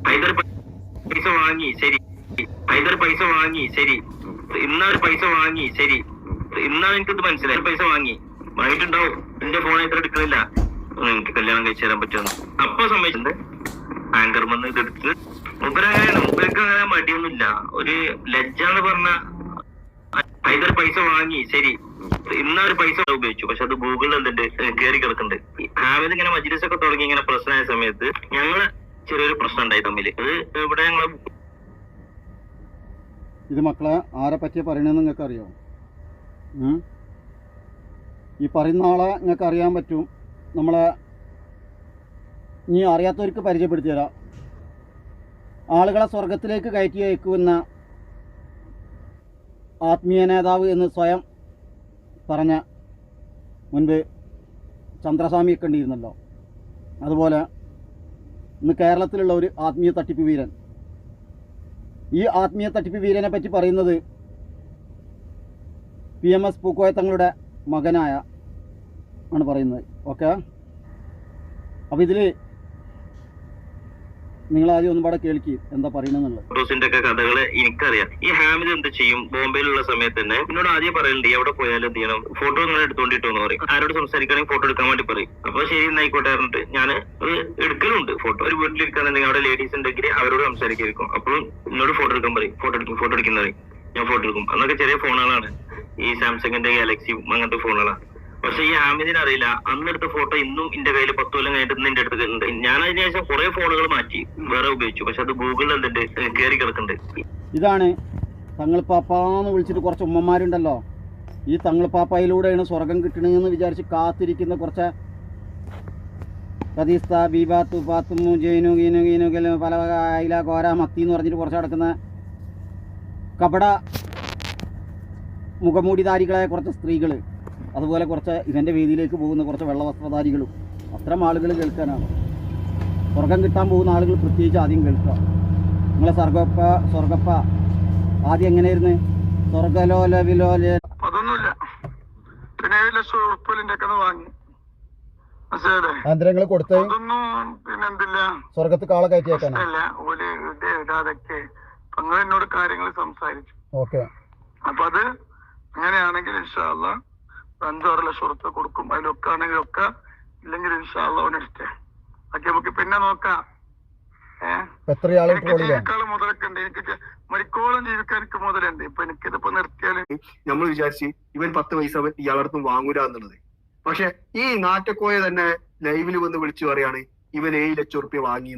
ഹൈദർ പൈസ വാങ്ങി ശരി, ഹൈദർ പൈസ വാങ്ങി ശരി, ഇന്നാണ് പൈസ വാങ്ങി ശരി, ഇന്നാണ് എനിക്കത് മനസ്സിലായി. പൈസ വാങ്ങിയിട്ടുണ്ടാവും. എന്റെ ഫോൺ ഇത്ര എടുക്കുന്നില്ല, എനിക്ക് കല്യാണം കഴിച്ചു തരാൻ പറ്റുമെന്ന് അപ്പൊ സമ്മതിച്ചിട്ടുണ്ട്. ആങ്കർ വന്ന് ഇതെടുത്ത് മൂപ്പർക്ക് അങ്ങനെ മടിയൊന്നുമില്ല. ഒരു ലജ്ജ എന്ന് പറഞ്ഞ ഹൈദർ പൈസ വാങ്ങി ശരി, ഇന്നാണ് പൈസ ഉപയോഗിച്ചു. പക്ഷെ അത് ഗൂഗിളിൽ എന്തുണ്ട് കയറി കിടക്കുന്നുണ്ട്. ഹാമിദ് ഇങ്ങനെ മജ്ലിസ് ഒക്കെ തുടങ്ങി ഇങ്ങനെ പ്രശ്നമായ സമയത്ത് ഞങ്ങള് ചെറിയൊരു പ്രശ്നം ഉണ്ടായി തമ്മില്. അത് ഇവിടെ ഞങ്ങള് ഇത് മക്കളെ ആരെ പറ്റിയ പറയണെന്ന് നിങ്ങൾക്ക് അറിയാം. ഈ പറയുന്ന ആളെ നിങ്ങൾക്ക് അറിയാൻ പറ്റും. നമ്മളെ ഇനി അറിയാത്തവർക്ക് പരിചയപ്പെടുത്തി തരാം. ആളുകളെ സ്വർഗത്തിലേക്ക് കയറ്റി അയക്കുന്ന ആത്മീയ നേതാവ് എന്ന് സ്വയം പറഞ്ഞ മുൻപ് ചന്ദ്രസ്വാമിയൊക്കെ ഉണ്ടായിരുന്നല്ലോ. അതുപോലെ ഇന്ന് കേരളത്തിലുള്ള ഒരു ആത്മീയ തട്ടിപ്പ് വീരൻ. ഈ ആത്മീയ തട്ടിപ്പ് വീരനെ പറ്റി പറയുന്നത് PMS പൂക്കോയ തങ്ങളുടെ മകനായ ആണ് പറയുന്നത്. ഓക്കെ, അപ്പോൾ ഇതിൽ നിങ്ങൾ ആദ്യം ഒന്നും പാടെ കേൾക്കി എന്താ പറയണെന്നുള്ളത്. ഫോട്ടോസിന്റെ ഒക്കെ കഥകള് എനിക്കറിയാം. ഈ ഹാമിദ് എന്ത് ചെയ്യും, ബോംബെയിലുള്ള സമയത്ത് തന്നെ എന്നോട് ആദ്യം പറയലുണ്ട്, എവിടെ പോയാലും എന്ത് ചെയ്യണം, ഫോട്ടോ നിങ്ങൾ എടുത്തോണ്ടിട്ടോന്ന് പറയും. ആരോട് സംസാരിക്കുകയാണെങ്കിൽ ഫോട്ടോ എടുക്കാൻ വേണ്ടി പറയും. അപ്പൊ ശരി എന്നായിക്കോട്ടെ പറഞ്ഞിട്ട് ഞാൻ എടുക്കലുണ്ട് ഫോട്ടോ. ഒരു വീട്ടിലിരിക്കാന്നുണ്ടെങ്കിൽ അവിടെ ലേഡീസ് ഉണ്ടെങ്കിൽ അവരോട് സംസാരിക്കും. അപ്പോഴും എന്നോട് ഫോട്ടോ എടുക്കാൻ പറയും. ഫോട്ടോ എടുക്കുന്ന പറയും. ഞാൻ ഫോട്ടോ എടുക്കും. അന്നൊക്കെ ചെറിയ ഫോണുകളാണ്, ഈ സാംസങ്ങിന്റെ ഗാലക്സി അങ്ങനത്തെ ഫോണുകളാണ്. പക്ഷെ ഈ ഹാമിദിന് അറിയില്ല, അന്നെടുത്ത ഫോട്ടോ ഇന്നും എന്റെ കയ്യിൽ 10 കൊല്ലം കഴിഞ്ഞിട്ട് എന്റെ അടുത്ത് ഉണ്ട്. ഞാൻ അതിന് ശേഷം കുറെ ഫോണുകൾ മാറ്റി വേറെ ഉപയോഗിച്ചു. പക്ഷെ അത് ഗൂഗിളിൽ എന്തുണ്ട് കയറി കിടക്കുന്നുണ്ട്. ഇതാണ് തങ്ങൾപ്പാപ്പാന്ന് വിളിച്ചിട്ട് കുറച്ച് ഉമ്മമാരുണ്ടല്ലോ. ഈ തങ്ങൾപ്പാപ്പയിലൂടെയാണ് സ്വർഗം കിട്ടണമെന്ന് വിചാരിച്ച് കാത്തിരിക്കുന്ന കുറച്ച് കദീസ്ത ബീബാത്തു പാത്തുമു ജൈനു ഗീനു ഗീനുകൽ പല വക അയില കോര മത്തി എന്ന് പറഞ്ഞിട്ട് കുറച്ച് കിടക്കുന്ന കപട മുഖമൂടിധാരികളായ കുറച്ച് സ്ത്രീകൾ, അതുപോലെ കുറച്ച് ഇവൻ്റെ വേദിയിലേക്ക് പോകുന്ന കുറച്ച് വെള്ളവസ്ത്രധാരികളും, അത്തരം ആളുകൾ കേൾക്കാനാണ്. സ്വർഗം കിട്ടാൻ പോകുന്ന ആളുകൾ പ്രത്യേകിച്ച് ആദ്യം കേൾക്കുക. നിങ്ങളെ സ്വർഗപ്പ ആദ്യം എങ്ങനെയായിരുന്നു? സ്വർഗലോലവിലോല അതൊന്നുമില്ല. പിന്നെ 7 ലക്ഷം ഉറുപ്പിന്റെ ഒക്കെ വാങ്ങി ആന്തരങ്ങൾ കൊടുത്ത് അതൊന്നും പിന്നെന്തില്ല, സ്വർഗത്ത് കാളെ കയറ്റിയേക്കാനാ. ഓല് ഇടാതൊക്കെ നിങ്ങൾ എന്നോട് കാര്യങ്ങൾ സംസാരിച്ചു. ഓക്കെ, അപ്പൊ അത് അങ്ങനെയാണെങ്കിൽ ഇൻഷാ അല്ലാഹ് 5-6 ലക്ഷം ഉറുപ്പിക കൊടുക്കും. അതിലൊക്കെ ആണെങ്കിൽ ഒക്കെ, ഇല്ലെങ്കിൽ ഇൻഷാ അല്ലാഹ് അവനെടുത്തേ ഒക്കെ നമുക്ക് പിന്നെ നോക്കാം. ജീവിക്കാനുള്ള മുതലൊക്കെ ഉണ്ട്. എനിക്ക് മരിക്കോളം ജീവിക്കാൻ എനിക്ക് മുതലുണ്ട്. ഇപ്പൊ എനിക്കിതിപ്പോ നിർത്തിയാല് നമ്മൾ വിചാരിച്ച് ഇവൻ 10 പൈസ ഇയാളടുത്തും വാങ്ങൂല എന്നുള്ളത്. പക്ഷെ ഈ നാറ്റക്കോയ തന്നെ ലൈവിൽ വന്ന് വിളിച്ചു പറയാണ് ഇവൻ 7 ലക്ഷം ഉറുപ്പിക വാങ്ങി.